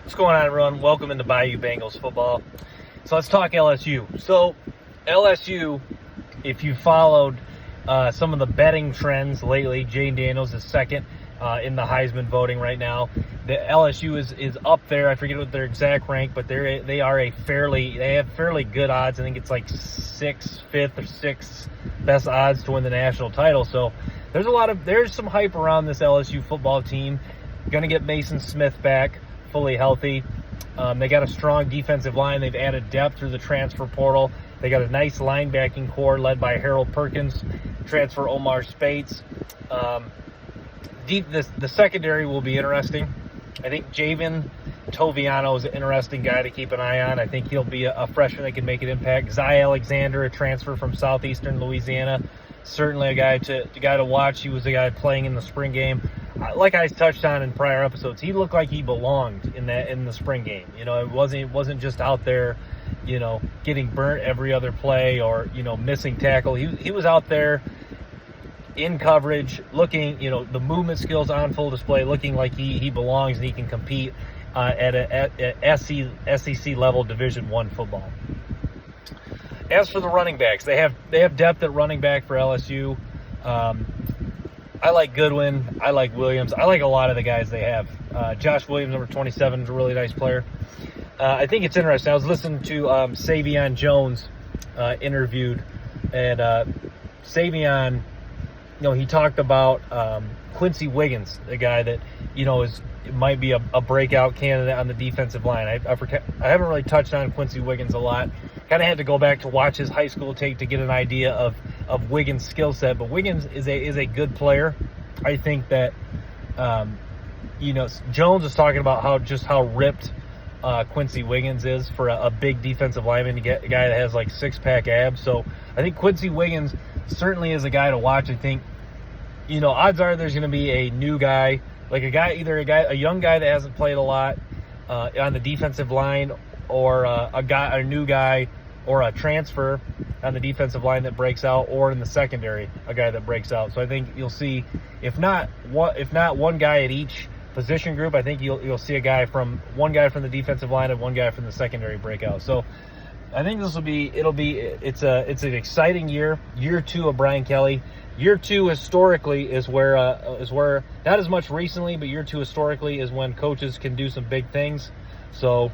What's going on, everyone? Welcome into Bayou Bengals football. So let's talk LSU. So LSU, if you followed some of the betting trends lately, Jane Daniels is second in the Heisman voting right now. The LSU is up there. I forget what their exact rank, but they have fairly good odds. I think it's like fifth or sixth best odds to win the national title. So there's some hype around this LSU football team. Going to get Mason Smith back fully healthy. They got a strong defensive line. They've added depth through the transfer portal. They got a nice linebacking core led by Harold Perkins, transfer Omar Spates. The secondary will be interesting. I think Javen Toviano is an interesting guy to keep an eye on. I think he'll be a freshman that can make an impact. Zy Alexander, a transfer from southeastern Louisiana, certainly a guy to watch. He was a guy playing in the spring game. Like I touched on in prior episodes, he looked like he belonged in the spring game. It wasn't just out there, getting burnt every other play or missing tackle. He was out there in coverage, looking, the movement skills on full display, looking like he belongs and he can compete at SEC level Division I football. As for the running backs, they have depth at running back for LSU. I like Goodwin. I like Williams. I like a lot of the guys they have. Josh Williams, number 27, is a really nice player. I think it's interesting. I was listening to Savion Jones interviewed, and Savion, he talked about Quincy Wiggins, a guy that might be a breakout candidate on the defensive line. I haven't really touched on Quincy Wiggins a lot. Kind of had to go back to watch his high school tape to get an idea of Wiggins' skill set. But Wiggins is a good player. I think that Jones is talking about how ripped Quincy Wiggins is for a big defensive lineman, to get a guy that has like six-pack abs. So I think Quincy Wiggins certainly is a guy to watch. I think odds are there's going to be a new guy, like a young guy that hasn't played a lot on the defensive line, or a new guy, or a transfer on the defensive line that breaks out, or in the secondary, a guy that breaks out. So I think you'll see, if not one guy at each position group, I think you'll see one guy from the defensive line and one guy from the secondary breakout. So I think it's an exciting year 2 of Brian Kelly. Year 2 historically is where not as much recently, but year 2 historically is when coaches can do some big things. So